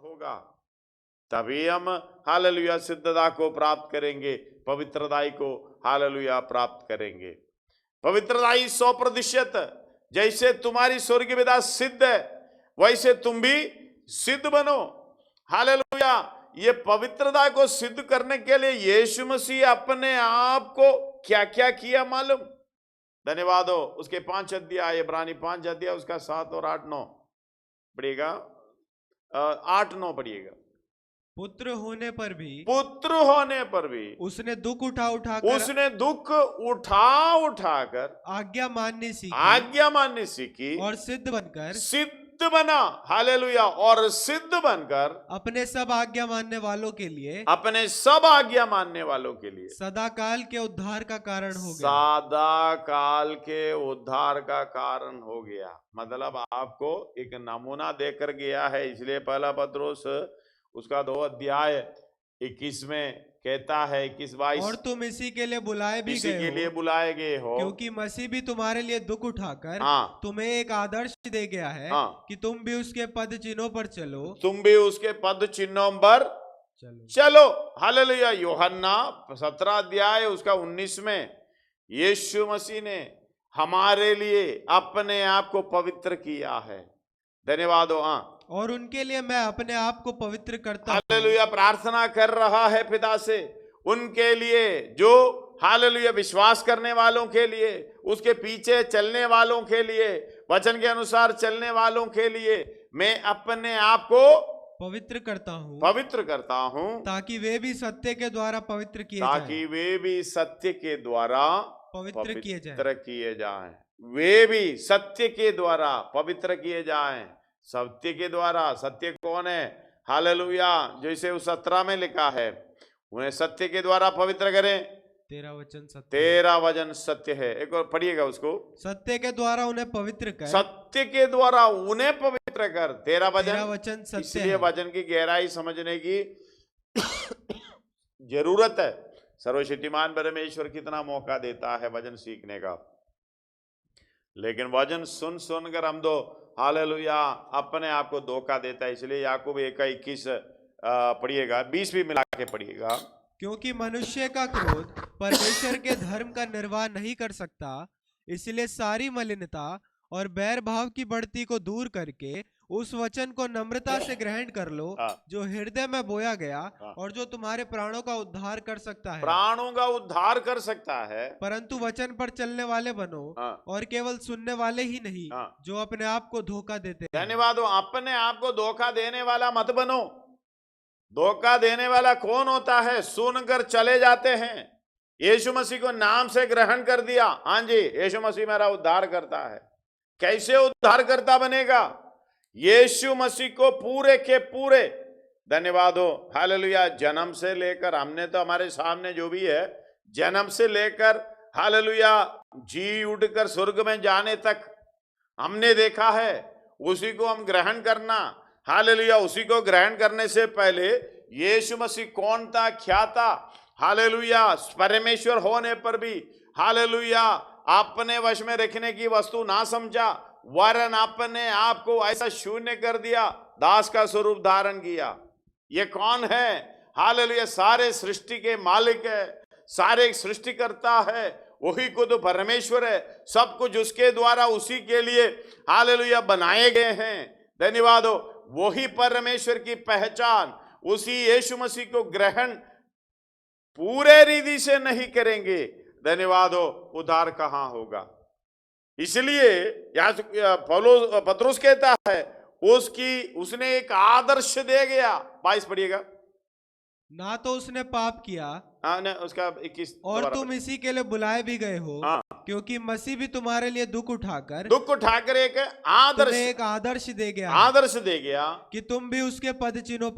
होगा, तभी हम हालेलुया सिद्धता को प्राप्त करेंगे, पवित्रताई को हालेलुया प्राप्त करेंगे। पवित्रताई 100%, जैसे तुम्हारी स्वर्गीय पिता सिद्ध है वैसे तुम भी सिद्ध बनो। हालेलुया। ये पवित्रता को सिद्ध करने के लिए यीशु मसीह अपने आप को क्या क्या किया मालूम? धन्यवाद हो। उसके 5 अध्याय, इब्रानी 5 अध्याय, उसका 7 और 8 9 पढ़िएगा, 8 9 पढ़िएगा। पुत्र होने पर भी उसने दुख उठा उठाकर आज्ञा माननी सीखी और सिद्ध बना। हालेलुया। और सिद्ध बनकर अपने सब आज्ञा मानने वालों के लिए सदा काल के उद्धार का कारण हो गया। मतलब आपको एक नमूना देकर गया है। इसलिए पहला पत्रुस उसका 2 अध्याय 21 में कहता है, 21-22, और तुम इसी के लिए बुलाए गए हो क्योंकि मसीह भी तुम्हारे लिए दुख उठाकर तुम्हें एक आदर्श दे गया है कि तुम भी उसके पद चिन्हों पर चलो। हालेलुया। यूहन्ना 17 अध्याय उसका 19 में यीशु मसीह ने हमारे लिए अपने आप को पवित्र किया है। धन्यवाद हो। और उनके लिए मैं अपने आप को पवित्र करता हूं। हालेलुया। प्रार्थना कर रहा है पिता से उनके लिए, जो हालेलुया विश्वास करने वालों के लिए, उसके पीछे चलने वालों के लिए, वचन के अनुसार चलने वालों के लिए मैं अपने आप को पवित्र करता हूं ताकि वे भी सत्य के द्वारा पवित्र किए जाएं। वे भी सत्य के द्वारा पवित्र किए जाएं। सत्य के द्वारा। सत्य कौन है? हालेलुया। जैसे उस 17 में लिखा है, उन्हें सत्य के द्वारा पवित्र करें। तेरा वचन सत्य है। एक और पढ़िएगा उसको। सत्य के द्वारा उन्हें पवित्र कर। तेरा वचन सत्य। इसलिए वचन की गहराई समझने की जरूरत है। सर्वशक्तिमान परमेश्वर कितना मौका देता है वचन सीखने का, लेकिन वचन सुनकर हम तो हालेलुया अपने आप को धोखा देता है। इसलिए याकूब 1:21 पढ़िएगा, 20 भी मिला के पढ़िएगा। क्योंकि मनुष्य का क्रोध परमेश्वर के धर्म का निर्वाह नहीं कर सकता, इसलिए सारी मलिनता और बैर भाव की बढ़ती को दूर करके उस वचन को नम्रता से ग्रहण कर लो जो हृदय में बोया गया और जो तुम्हारे प्राणों का उद्धार कर सकता है। परंतु वचन पर चलने वाले बनो और केवल सुनने वाले ही नहीं जो अपने आप को धोखा देते हैं। धन्यवाद। अपने आप को धोखा देने वाला मत बनो। धोखा देने वाला कौन होता है? सुनकर चले जाते हैं। यीशु मसीह को नाम से ग्रहण कर दिया, हाँ जी यीशु मसीह मेरा उद्धार करता है। कैसे उद्धार करता बनेगा? यीशु मसीह को पूरे के पूरे, धन्यवाद हो हालेलुया, जन्म से लेकर, हमने तो हमारे सामने जो भी है, जन्म से लेकर हालेलुया जी उठकर स्वर्ग में जाने तक हमने देखा है। उसी को हम ग्रहण करना। हालेलुया। उसी को ग्रहण करने से पहले यीशु मसीह कौन था, क्या था? हालेलुया। परमेश्वर होने पर भी हालेलुया अपने वश में रखने की वस्तु ना समझा, वरन अपने आप को ऐसा शून्य कर दिया, दास का स्वरूप धारण किया। ये कौन है? हालेलुया। सारे सृष्टि के मालिक है, सारे सृष्टिकर्ता है, वही खुद परमेश्वर है। सब कुछ उसके द्वारा, उसी के लिए हालेलुया बनाए गए हैं। धन्यवाद हो। वही परमेश्वर की पहचान, उसी यीशु मसीह को ग्रहण पूरे रीति से नहीं करेंगे, धन्यवाद हो, उद्धार कहां होगा? इसलिए पत्रुस कहता है उसने एक आदर्श दे गया। 22 पढ़िएगा। ना तो उसने पाप किया, उसका 21, और तुम इसी के लिए बुलाए भी गए हो क्योंकि मसीह भी तुम्हारे लिए दुख उठाकर एक आदर्श दे गया कि तुम भी उसके पद चिन्हों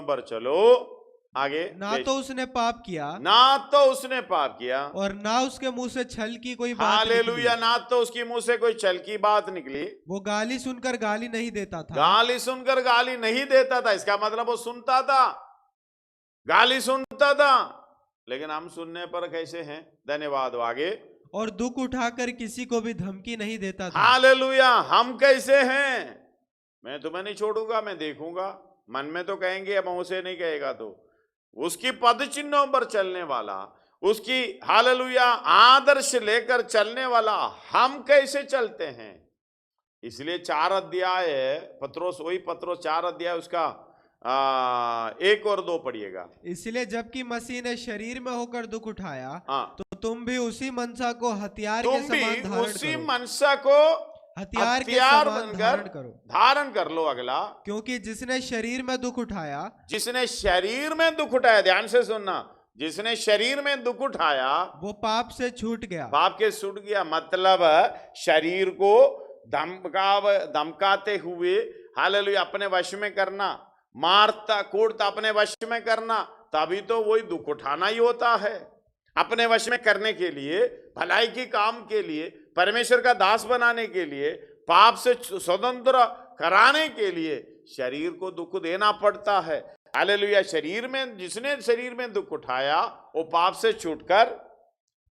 पर चलो। आगे। ना तो उसने पाप किया और ना उसके मुंह से छल की कोई बात हालेलुया। ना तो उसके मुंह से कोई छल की बात निकली। वो गाली सुनकर गाली नहीं देता था। इसका मतलब वो सुनता था, गाली सुनता था, लेकिन हम सुनने पर कैसे हैं? धन्यवाद। आगे। और दुख उठाकर किसी को भी धमकी नहीं देता था। हालेलुया। हम कैसे हैं? मैं तुम्हें नहीं छोड़ूंगा, मैं देखूंगा। मन में तो कहेंगे, अब मुंह से नहीं कहेगा। तो उसकी पद चिन्हों पर चलने वाला, उसकी हालेलुया आदर्श लेकर चलने वाला हम कैसे चलते हैं? इसलिए 4 अध्याय है पत्रोस, वही पत्रोस 4 अध्याय उसका 1 और 2 पढ़िएगा। इसलिए जबकि मसीह ने शरीर में होकर दुख उठाया, हाँ, तो तुम भी उसी मनसा को हथियार के तुम भी समान धारण उसी करो। मनसा को हथियार के हथियार समान बनकर धारण करो, धारण कर लो। अगला, क्योंकि जिसने शरीर में दुख उठाया, जिसने शरीर में दुख उठाया, ध्यान से सुनना, जिसने शरीर में दुख उठाया वो पाप से छूट गया। पाप के छूट गया। मतलब शरीर को धमकाते हुए हालेलुया अपने वश में करना, मारता कूटता अपने वश में करना, तभी तो वही दुख उठाना ही होता है। अपने वश में करने के लिए, भलाई की काम के लिए, परमेश्वर का दास बनाने के लिए, पाप से स्वतंत्र कराने के लिए शरीर को दुख देना पड़ता है। हालेलुया। शरीर में, जिसने शरीर में दुख उठाया वो पाप से छूटकर,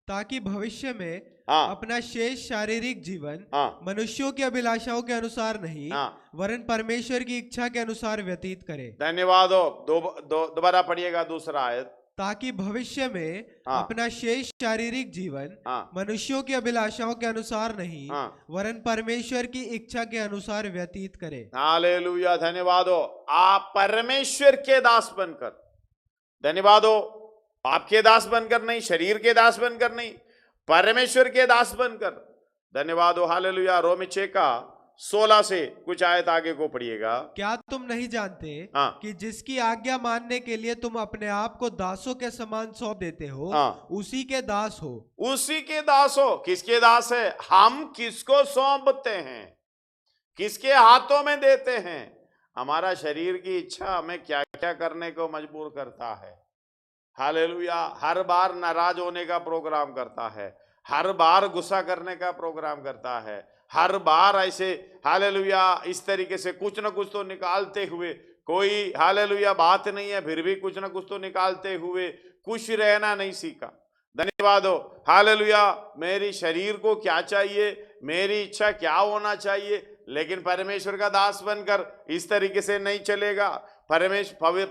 ताकि भविष्य में हाँ, अपना शेष शारीरिक जीवन हाँ, मनुष्यों की अभिलाषाओं के अनुसार नहीं, हाँ, वरन परमेश्वर की इच्छा के अनुसार व्यतीत करे। धन्यवाद हो। दोबारा पढ़िएगा दूसरा आयत। ताकि भविष्य में हाँ, अपना शेष शारीरिक जीवन हाँ, मनुष्यों की अभिलाषाओं के अनुसार नहीं, हाँ, वरन परमेश्वर की इच्छा के अनुसार व्यतीत करे। हालेलुया। धन्यवाद हो। आप परमेश्वर के दास बनकर, धन्यवाद हो, आपके दास बनकर नहीं, शरीर के दास बनकर नहीं, परमेश्वर के दास बनकर, धन्यवाद हो। हालेलुया। रोमी 6 का 16 से कुछ आयत आगे को पढ़िएगा। क्या तुम नहीं जानते हाँ, कि जिसकी आज्ञा मानने के लिए तुम अपने आप को दासों के समान सौंप देते हो, हाँ, उसी के दास हो। उसी के दास हो। किसके दास है? हम किसको सौंपते हैं, किसके हाथों में देते हैं? हमारा शरीर की इच्छा हमें क्या क्या करने को मजबूर करता है। हालेलुया। हर बार नाराज होने का प्रोग्राम करता है, हर बार गुस्सा करने का प्रोग्राम करता है, हर बार ऐसे हालेलुया इस तरीके से कुछ ना कुछ तो निकालते हुए, कोई हालेलुया बात नहीं है फिर भी कुछ ना कुछ तो निकालते हुए खुश रहना नहीं सीखा। धन्यवाद हो। हालेलुया। मेरी शरीर को क्या चाहिए, मेरी इच्छा क्या होना चाहिए, लेकिन परमेश्वर का दास बनकर इस तरीके से नहीं चलेगा। परमेश्वर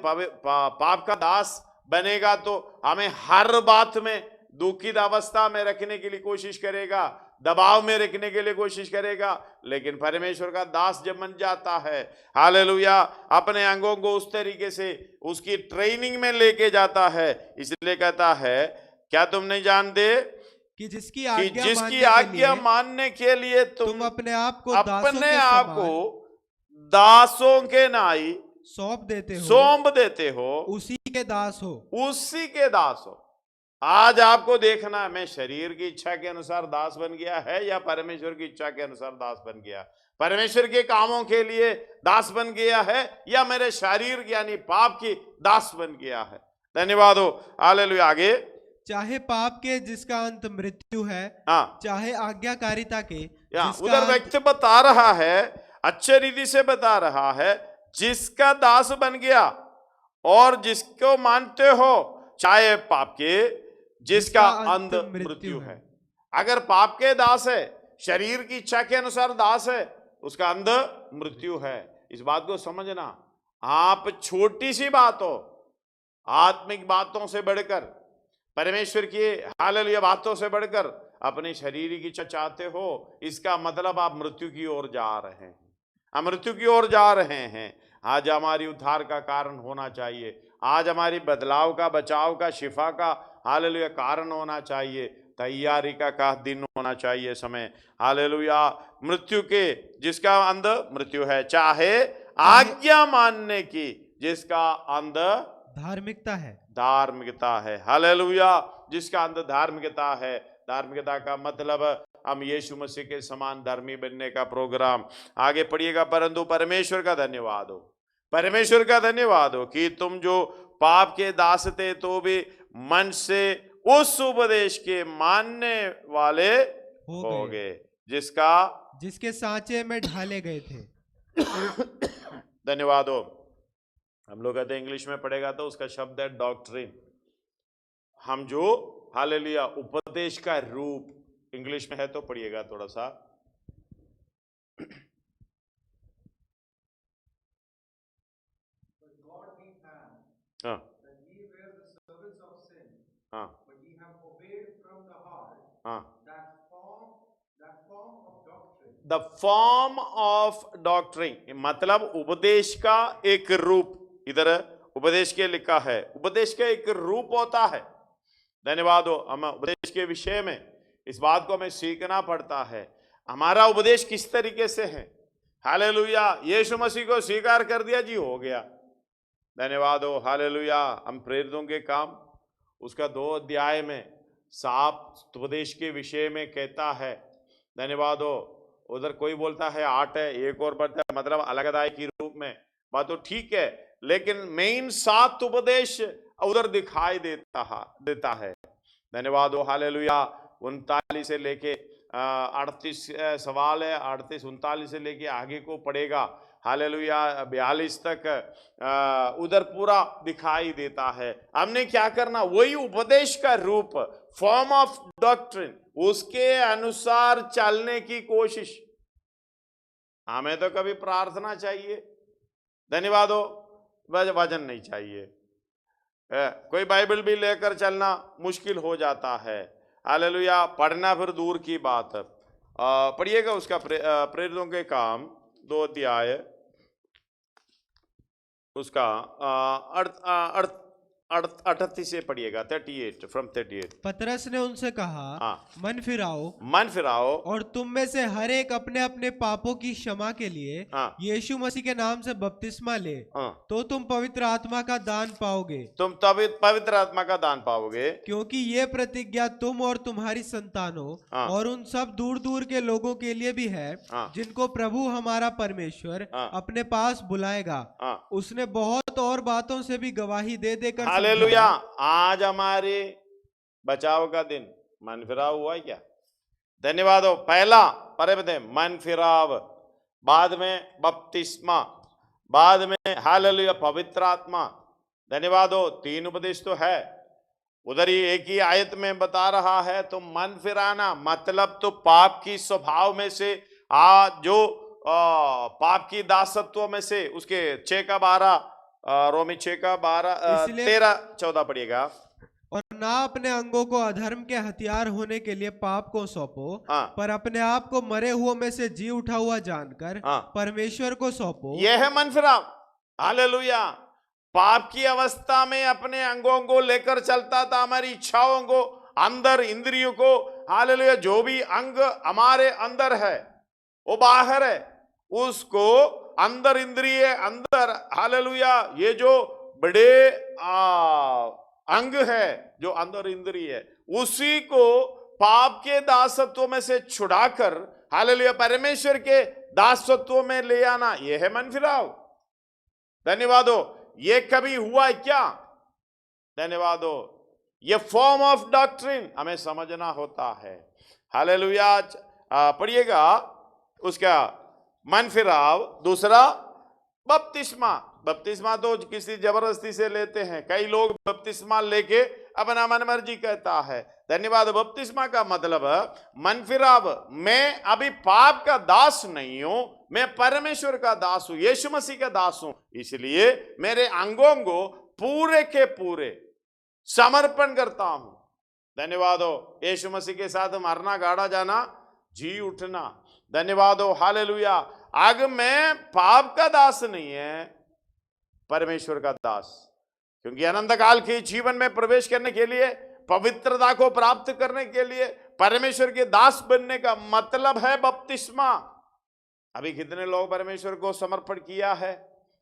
पाप का दास बनेगा तो हमें हर बात में दुखित अवस्था में रखने के लिए कोशिश करेगा, दबाव में रखने के लिए कोशिश करेगा। लेकिन परमेश्वर का दास जब बन जाता है, हालेलुया, अपने अंगों को उस तरीके से उसकी ट्रेनिंग में लेके जाता है। इसलिए कहता है, क्या तुम नहीं जानते कि जिसकी आज्ञा मानने के लिए तुम अपने आप को दासों के नाई सौंप देते हो, उसी के दास हो, उसी के दास हो। आज आपको देखना है, मैं शरीर की इच्छा के अनुसार दास बन गया है या परमेश्वर की इच्छा के अनुसार दास बन गया? परमेश्वर के कामों के लिए दास बन गया है या मेरे शरीर यानी पाप की दास बन गया है? धन्यवाद हो। हालेलुया। आगे, चाहे पाप के जिसका अंत मृत्यु है, हाँ, चाहे आज्ञाकारिता के उधर व्यक्ति बता रहा है, अच्छे रीति से बता रहा है, जिसका दास बन गया और जिसको मानते हो, चाहे पाप के जिसका अंत मृत्यु है। अगर पाप के दास है, शरीर की इच्छा के अनुसार दास है, उसका अंत मृत्यु है। इस बात को समझना। आप छोटी सी बात हो, आत्मिक बातों से बढ़कर, परमेश्वर की हालेलुया बातों से बढ़कर अपनी शरीर की इच्छा चाहते हो, इसका मतलब आप मृत्यु की ओर जा रहे हैं, हम मृत्यु की ओर जा रहे हैं। आज हमारी उद्धार का कारण होना चाहिए, आज हमारी बदलाव का, बचाव का, शिफा का हालेलुया कारण होना चाहिए, तैयारी का दिन होना चाहिए, समय। हालेलुया। मृत्यु के जिसका अंत मृत्यु है, चाहे आज्ञा मानने की जिसका अंत धार्मिकता है। हालेलुया। जिसका अंत धार्मिकता है। धार्मिकता का मतलब हम यीशु मसीह के समान धर्मी बनने का प्रोग्राम। आगे पढ़िएगा। परंतु परमेश्वर का धन्यवाद हो, परमेश्वर का धन्यवाद हो कि तुम जो पाप के दास थे तो भी मन से उस उपदेश के मानने वाले हो गए जिसके सांचे में ढाले गए थे। धन्यवाद हो। हम लोग कहते हैं इंग्लिश में पढ़ेगा तो उसका शब्द है डॉक्ट्रिन। हम जो हालेलुया उपदेश का रूप इंग्लिश में है तो पढ़िएगा थोड़ा सा। हाँ that ye were the servants of sin, हाँ but ye have obeyed from the heart हाँ that form of doctrine. The form of doctrine मतलब उपदेश का एक रूप, इधर उपदेश के लिखा है, उपदेश का एक रूप होता है। धन्यवाद हो। हम उपदेश के विषय में इस बात को हमें सीखना पड़ता है, हमारा उपदेश किस तरीके से है। हालेलुया, यीशु मसीह को स्वीकार कर दिया जी, हो गया। धन्यवाद हो। हालेलुया। हम प्रेरितों के काम उसका 2 अध्याय में साफ उपदेश के विषय में कहता है। धन्यवाद हो। उधर कोई बोलता है 8 है, एक और बढ़ता है, मतलब अलग अदाय के रूप में, बात तो ठीक है, लेकिन मेन 7 उपदेश उधर दिखाई देता है। धन्यवाद हो। हालेलुया। 39 से लेके 38 सवाल है, 38 39 से लेके आगे को पड़ेगा। हालेलुया 42 तक उधर पूरा दिखाई देता है। हमने क्या करना, वही उपदेश का रूप, फॉर्म ऑफ डॉक्ट्रिन, उसके अनुसार चलने की कोशिश। हमें तो कभी प्रार्थना चाहिए, धन्यवाद हो, वजन नहीं चाहिए। कोई बाइबल भी लेकर चलना मुश्किल हो जाता है। हालेलुया, पढ़ना फिर दूर की बात। पढ़िएगा उसका प्रेरितों के काम 2 अध्याय उसका 38 से पढ़िएगा, 38 फ्रॉम 38। पतरस ने उनसे कहा, हाँ। मन फिराओ और तुम में से हर एक अपने अपने पापों की क्षमा के लिए हाँ। यीशु मसीह के नाम से बपतिस्मा ले, हाँ। तो तुम पवित्र आत्मा का दान पाओगे। तुम तभी पवित्र आत्मा का दान पाओगे, क्योंकि ये प्रतिज्ञा तुम और तुम्हारी संतानों हाँ। और उन सब दूर दूर के लोगों के लिए भी है, हाँ। जिनको प्रभु हमारा परमेश्वर हाँ। अपने पास बुलाएगा। हाँ। उसने बहुत और बातों से भी गवाही दे देकर हालेलुया। आज हमारे बचाव का दिन, मन फिराव हुआ क्या? धन्यवाद हो। पहला परे बते मन फिराव, बाद में बपतिस्मा, बाद में हालेलुया पवित्र आत्मा। धन्यवाद हो। 3 उपदेश तो है उधर ही, एक ही आयत में बता रहा है। तो मन फिराना मतलब तो पाप की स्वभाव में से जो पाप की दासत्व में से, उसके 6 का 12 रोमी 6 का 12 13 14 पढ़िएगा। और ना अपने अंगों को अधर्म के हथियार होने के लिए पाप को सौंपो, हाँ। पर अपने आप को मरे हुओं में से जी उठा हुआ जानकर हाँ। परमेश्वर को सौंपो। यह है मन फिराव। हालेलुया। पाप की अवस्था में अपने अंगों को लेकर चलता था, हमारी इच्छाओं को, अंदर इंद्रियों को। हालेलुया। जो भी अंग हमारे अंदर है वो बाहर है, उसको अंदर इंद्रिय अंदर, हालेलुया, ये जो बड़े अंग है जो अंदर इंद्रिय है, उसी को पाप के दासत्व में से छुड़ाकर हालेलुया परमेश्वर के दासत्व में ले आना, यह है मन फिराव। धन्यवाद हो। ये कभी हुआ क्या? धन्यवाद हो। ये फॉर्म ऑफ डॉक्ट्रिन हमें समझना होता है। हालेलुया। पढ़िएगा उसका मन फिराव। दूसरा बपतिस्मा। बपतिस्मा तो किसी जबरदस्ती से लेते हैं, कई लोग बपतिस्मा लेके अपना मन मर्जी कहता है। धन्यवाद। बपतिस्मा का मतलब मन फिराव, मैं अभी पाप का दास नहीं हूं, मैं परमेश्वर का दास हूं, यीशु मसीह का दास हूं, इसलिए मेरे अंगों को पूरे के पूरे समर्पण करता हूं। धन्यवाद हो। यीशु मसीह के साथ मरना, गाड़ा जाना, जी उठना। धन्यवाद हो। हालेलुया। आगे मैं पाप का दास नहीं है, परमेश्वर का दास, क्योंकि अनंत काल के जीवन में प्रवेश करने के लिए, पवित्रता को प्राप्त करने के लिए, परमेश्वर के दास बनने का मतलब है बपतिस्मा। अभी कितने लोग परमेश्वर को समर्पण किया है?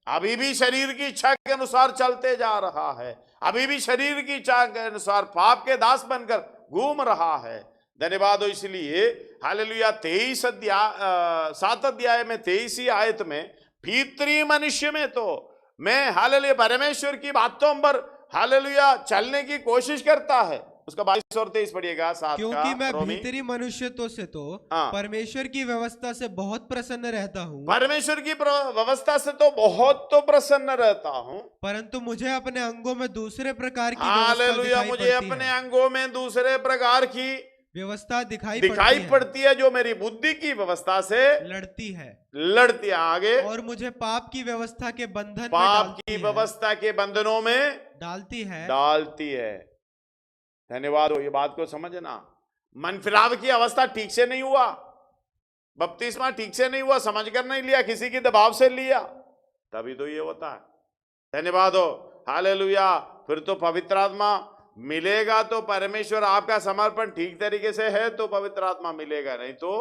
अभी भी शरीर की इच्छा के अनुसार चलते जा रहा है, अभी भी शरीर की इच्छा के अनुसार पाप के दास बनकर घूम रहा है। धन्यवाद हो। इसलिए हालेलुया 7 अध्याय में 23 आयत में, भीतरी मनुष्य में तो मैं हालेलुया परमेश्वर की बातों पर हालेलुया चलने की कोशिश करता है। उसका 22 और 23 पढ़िएगा। 7 क्योंकि मैं रोमी। भीतरी मनुष्यत्व से तो हाँ। परमेश्वर की व्यवस्था से बहुत प्रसन्न रहता हूँ, परमेश्वर की व्यवस्था से तो बहुत तो प्रसन्न रहता हूँ, परंतु मुझे अपने अंगों में दूसरे प्रकार की हालेलुया मुझे अपने अंगों में दूसरे प्रकार की व्यवस्था दिखाई पड़ती है, जो मेरी बुद्धि की व्यवस्था से लड़ती है। आगे, और मुझे पाप की व्यवस्था के बंधन पाप की व्यवस्था के बंधनों में डालती है। धन्यवाद हो, ये बात को समझना। मनफिराव की अवस्था ठीक से नहीं हुआ, बपतिस्मा ठीक से नहीं हुआ, समझ कर नहीं लिया, किसी के दबाव से लिया, तभी तो ये होता है। धन्यवाद हो, हालेलुया। फिर तो पवित्र आत्मा मिलेगा तो परमेश्वर आपका समर्पण ठीक तरीके से है तो पवित्र आत्मा मिलेगा, नहीं तो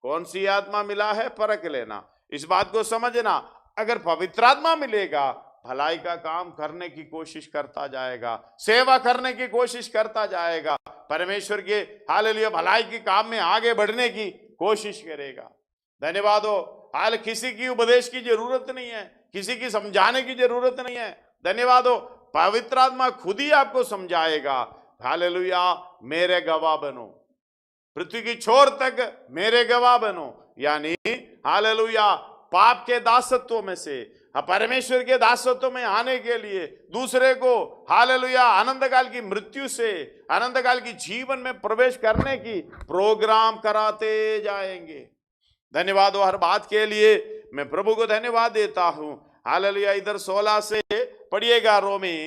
कौन सी आत्मा मिला है परख लेना। इस बात को समझना, अगर पवित्र आत्मा मिलेगा भलाई का काम करने की कोशिश करता जाएगा, सेवा करने की कोशिश करता जाएगा, परमेश्वर के हालेलुया भलाई के काम में आगे बढ़ने की कोशिश करेगा। धन्यवाद हो। हाल किसी की उपदेश की जरूरत नहीं है, किसी की समझाने की जरूरत नहीं है। धन्यवाद हो, पवित्र आत्मा खुद ही आपको समझाएगा। हालेलुया, मेरे गवाह बनो, पृथ्वी की छोर तक मेरे गवाह बनो। यानी हालेलुया पाप के दासत्व में से परमेश्वर के दासत्व में आने के लिए दूसरे को हालेलुया आनंद काल की मृत्यु से आनंद काल की जीवन में प्रवेश करने की प्रोग्राम कराते जाएंगे। धन्यवाद हो हर बात के लिए, मैं प्रभु को धन्यवाद देता हूं। हालेलुया। इधर 16 से पढ़िएगा, रोमी।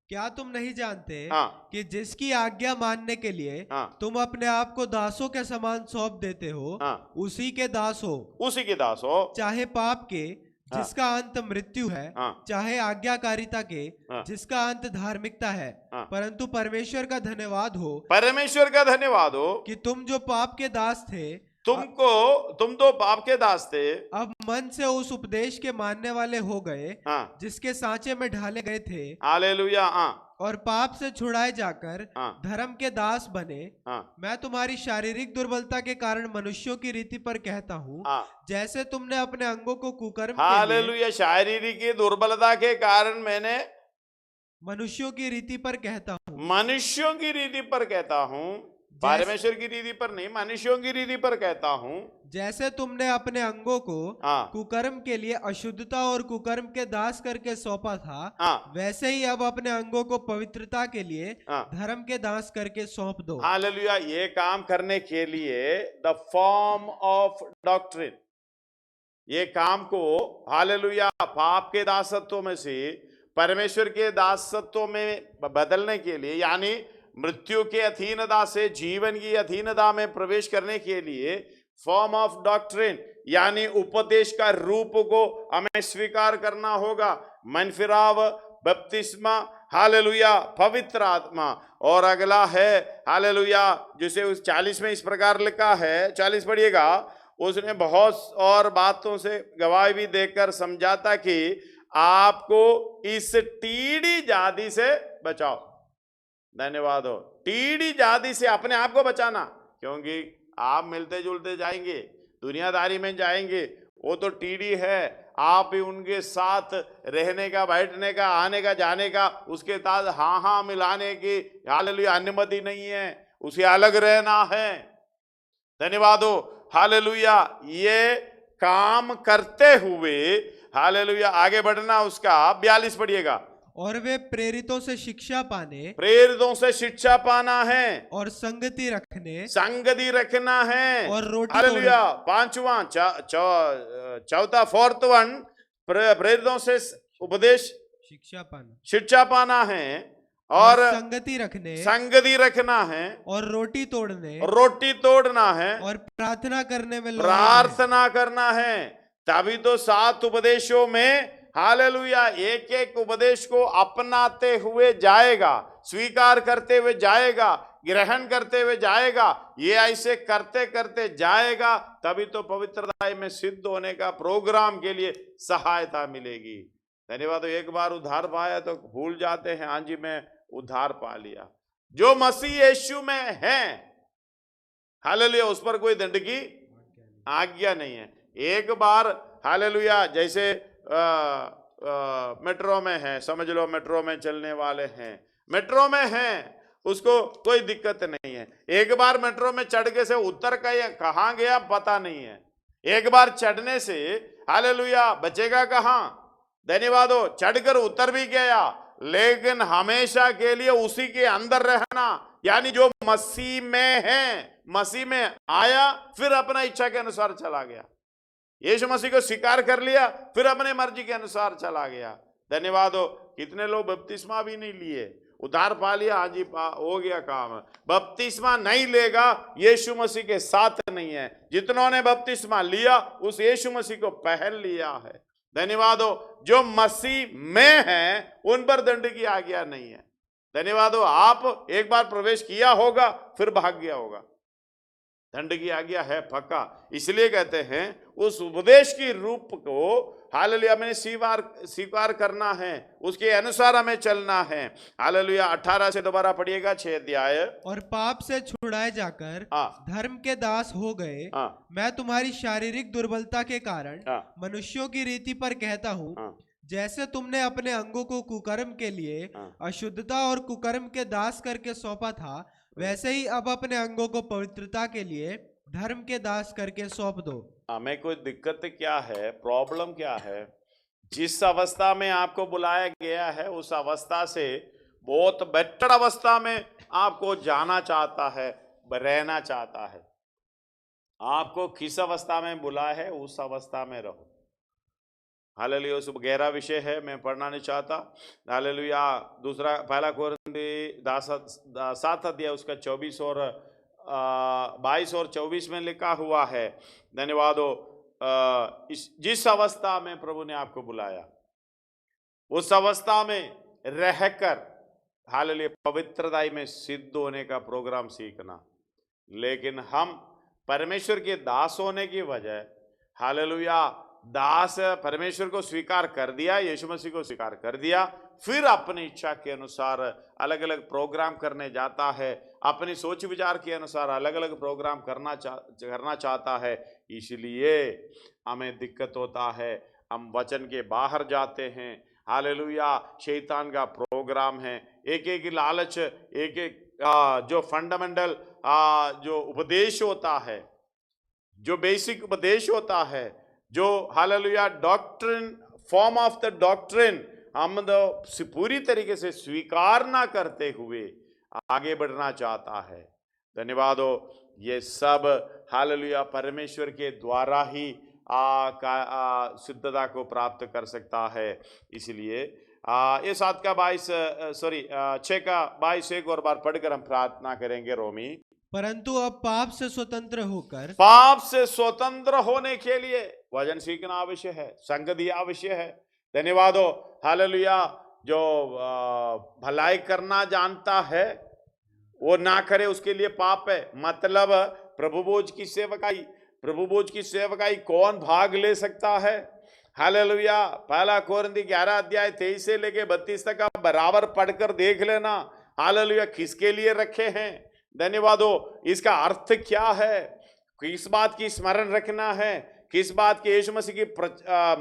क्या तुम नहीं जानते हाँ। कि जिसकी आज्ञा मानने के लिए हाँ। तुम अपने आप को दासों के समान सौंप देते हो, हाँ। उसी के दास हो, उसी के दास हो, चाहे पाप के हाँ। जिसका अंत मृत्यु है, हाँ। चाहे आज्ञाकारिता के हाँ। जिसका अंत धार्मिकता है। हाँ। परंतु परमेश्वर का धन्यवाद हो, परमेश्वर का धन्यवाद हो कि तुम जो पाप के दास थे, तुम तो पाप के दास थे, अब मन से उस उपदेश के मानने वाले हो गए हाँ। जिसके सांचे में ढाले गए थे। हालेलुया। हाँ। और पाप से छुड़ाए जाकर हाँ। धर्म के दास बने। हाँ। मैं तुम्हारी शारीरिक दुर्बलता के कारण मनुष्यों की रीति पर कहता हूँ, हाँ। जैसे तुमने अपने अंगों को कुकर्म के लिए, हालेलुया, शारीरिक दुर्बलता के कारण मैंने मनुष्यों की रीति पर कहता हूँ, मनुष्यों की रीति पर कहता हूँ, परमेश्वर की रीति पर नहीं, मनुष्यों की रीति पर कहता हूँ। जैसे तुमने अपने अंगों को हाँ। कुकर्म के लिए अशुद्धता और कुकर्म के दास करके सौंपा था, हाँ। वैसे ही अब अपने अंगों को पवित्रता के लिए हाँ। धर्म के दास करके सौंप दो। हालेलुया। ये काम करने के लिए द फॉर्म ऑफ डॉक्ट्रिन, ये काम को हालेलुया पाप के दासत्व में से परमेश्वर के दासत्व में बदलने के लिए, यानी मृत्यु के अधीनता से जीवन की अधीनता में प्रवेश करने के लिए फॉर्म ऑफ डॉक्ट्रिन यानी उपदेश का रूप को हमें स्वीकार करना होगा। मनफिराव, बपतिस्मा, हालेलुया, पवित्र आत्मा। और अगला है हालेलुया, जिसे उस 40 में इस प्रकार लिखा है, 40 पढ़िएगा। उसने बहुत और बातों से गवाही भी देकर समझाता कि आपको इस टीडी जाति से बचाओ। धन्यवाद हो। टीडी जाति से अपने आप को बचाना, क्योंकि आप मिलते जुलते जाएंगे, दुनियादारी में जाएंगे, वो तो टीडी है। आप भी उनके साथ रहने का, बैठने का, आने का, जाने का, उसके साथ हाँ हाँ मिलाने की हालेलुया अनुमति नहीं है, उसे अलग रहना है। धन्यवाद हो। हालेलुया। ये काम करते हुए हालेलुया आगे बढ़ना। उसका 42 पढ़िएगा। और वे प्रेरितों से शिक्षा पाने, प्रेरितों से शिक्षा पाना है, और संगति रखने, संगति रखना है, और रोटी हालेलुया। पांचवा चौथा 4th वन, प्रेरितों से उपदेश शिक्षा पाना है, और संगति रखने, संगति रखना है, और रोटी तोड़ने, रोटी तोड़ना है, और प्रार्थना करने में प्रार्थना करना है। तभी तो 7 उपदेशों में हालेलुया एक एक उपदेश को अपनाते हुए जाएगा, स्वीकार करते हुए जाएगा, ग्रहण करते हुए जाएगा। ये ऐसे करते करते जाएगा, तभी तो पवित्रता में सिद्ध होने का प्रोग्राम के लिए सहायता मिलेगी। धन्यवाद। एक बार उद्धार पाया तो भूल जाते हैं, हाँ जी मैं उद्धार पा लिया। जो मसीह यीशु में है हालेलुया, उस पर कोई दंड की आज्ञा नहीं है। एक बार हालेलुया, जैसे मेट्रो में है, समझ लो मेट्रो में चलने वाले हैं, मेट्रो में हैं, उसको कोई दिक्कत नहीं है। एक बार मेट्रो में चढ़ के से उतर कहाँ गया पता नहीं है। एक बार चढ़ने से हालेलुया बचेगा कहाँ। धन्यवाद हो। चढ़कर उतर भी गया, लेकिन हमेशा के लिए उसी के अंदर रहना, यानी जो मसीह में है, मसीह में आया फिर अपना इच्छा के अनुसार चला गया, यीशु मसीह को स्वीकार कर लिया फिर अपने मर्जी के अनुसार चला गया। धन्यवाद हो। कितने लोग बपतिस्मा भी नहीं लिए, उधार पा लिया, हाँ जी हो गया काम। बपतिस्मा नहीं लेगा यीशु मसीह के साथ नहीं है। जितनों ने बपतिस्मा लिया उस यीशु मसीह को पहन लिया है। धन्यवाद हो। जो मसीह में है उन पर दंड की आज्ञा नहीं है। धन्यवाद हो। आप एक बार प्रवेश किया होगा फिर भाग गया होगा, दंड की आज्ञा है पक्का। इसलिए कहते हैं उस उपदेश की रूप को हालेलुया में स्वीकार करना है, उसके अनुसार हमें चलना है। हालेलुया। 18 से दोबारा पढ़िएगा, 6 अध्याय। और पाप से छुड़ाए जाकर हाँ। धर्म के दास हो गए। हाँ। मैं तुम्हारी शारीरिक दुर्बलता के कारण हाँ। मनुष्यों की रीति पर कहता हूँ, हाँ। जैसे तुमने अपने अंगों को कुकर्म के लिए हाँ। अशुद्धता और कुकर्म के दास करके सौंपा था, वैसे ही अब अपने अंगों को पवित्रता के लिए धर्म के दास करके सौंप दो। हमें कोई दिक्कत क्या है, प्रॉब्लम क्या है? जिस अवस्था में आपको बुलाया गया है उस अवस्था से बहुत बेटर अवस्था में आपको जाना चाहता है, रहना चाहता है। आपको किस अवस्था में बुलाया है उस अवस्था में रहो। हालेलुया। उस गहरा विषय है, मैं पढ़ना नहीं चाहता। हालेलुया। दूसरा पहला कोरिन्थी 7 अध्याय उसका 24 और 22 और 24 में लिखा हुआ है। धन्यवाद हो। जिस अवस्था में प्रभु ने आपको बुलाया उस अवस्था में रहकर हालेलुया पवित्रता में सिद्ध होने का प्रोग्राम सीखना। लेकिन हम परमेश्वर के दास होने की वजह हालेलुया दास परमेश्वर को स्वीकार कर दिया, यीशु मसीह को स्वीकार कर दिया, फिर अपनी इच्छा के अनुसार अलग अलग प्रोग्राम करने जाता है, अपनी सोच विचार के अनुसार अलग अलग प्रोग्राम करना चाहता है। इसलिए हमें दिक्कत होता है, हम वचन के बाहर जाते हैं। हालेलुया। शैतान का प्रोग्राम है, एक एक लालच, एक एक जो फंडामेंटल जो उपदेश होता है, जो बेसिक उपदेश होता है, जो hallelujah doctrine, form of the doctrine हम पूरी तरीके से स्वीकार ना करते हुए आगे बढ़ना चाहता है। धन्यवाद हो। ये सब हालेलुया परमेश्वर के द्वारा ही शुद्धता को प्राप्त कर सकता है। इसलिए ये 7 का 22 6 का 22 एक और बार पढ़कर हम प्रार्थना करेंगे। रोमी। परंतु अब पाप से स्वतंत्र होकर, पाप से स्वतंत्र होने के लिए वचन सीखना आवश्यक है, संगति आवश्यक है। धन्यवाद हो। हालेलुया। जो भलाई करना जानता है वो ना करे उसके लिए पाप है। मतलब प्रभु भोज की सेवकाई, प्रभु भोज की सेवकाई कौन भाग ले सकता है? हालेलुया। पहला कोरिन्थी 11 अध्याय 23 से लेके 32 तक आप बराबर पढ़कर देख लेना। हालेलुया। किसके लिए रखे हैं? धन्यवाद हो। इसका अर्थ क्या है? किस बात की स्मरण रखना है? किस बात के यीशु मसीह की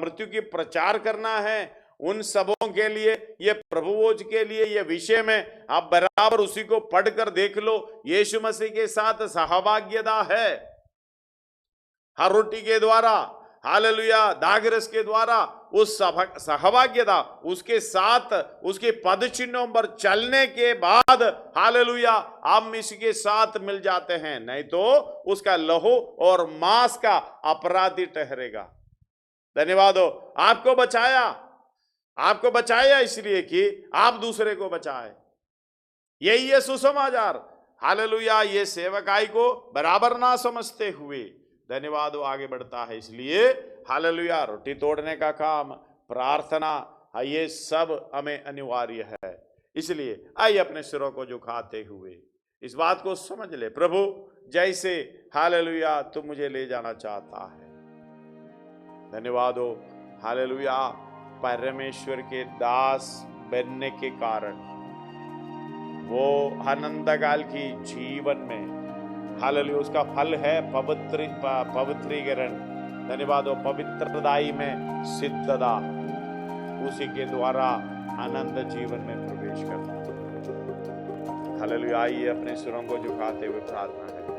मृत्यु की प्रचार करना है? उन सबों के लिए, ये प्रभुभोज के लिए, ये विषय में आप बराबर उसी को पढ़कर देख लो। यीशु मसीह के साथ सहभाग्यता है हर रोटी के द्वारा, हालेलुया दागरस के द्वारा, उस सहभाग्यता उसके साथ उसके पद चिन्हों पर चलने के बाद हालेलुया हम इसके साथ मिल जाते हैं, नहीं तो उसका लहू और मांस का अपराधी ठहरेगा। धन्यवाद हो। आपको बचाया इसलिए कि आप दूसरे को बचाए। यही है सुसमाचार। हालेलुया। ये सेवकाई को बराबर ना समझते हुए धन्यवाद आगे बढ़ता है। इसलिए हालेलुया रोटी तोड़ने का काम, प्रार्थना, ये सब हमें अनिवार्य है। इसलिए आइए अपने सिरों को झुकाते हुए इस बात को समझ ले, प्रभु जैसे हालेलुया तू मुझे ले जाना चाहता है। धन्यवाद हो। हालेलुया परमेश्वर के दास बनने के कारण वो अनंतकाल की जीवन में हालेलुया उसका फल है पवित्रीकरण। धन्यवाद हो। पवित्रताई में सिद्धता, उसी के द्वारा आनंद जीवन में प्रवेश करना। हालेलुया। आइए अपने सिरों को झुकाते हुए प्रार्थना करें।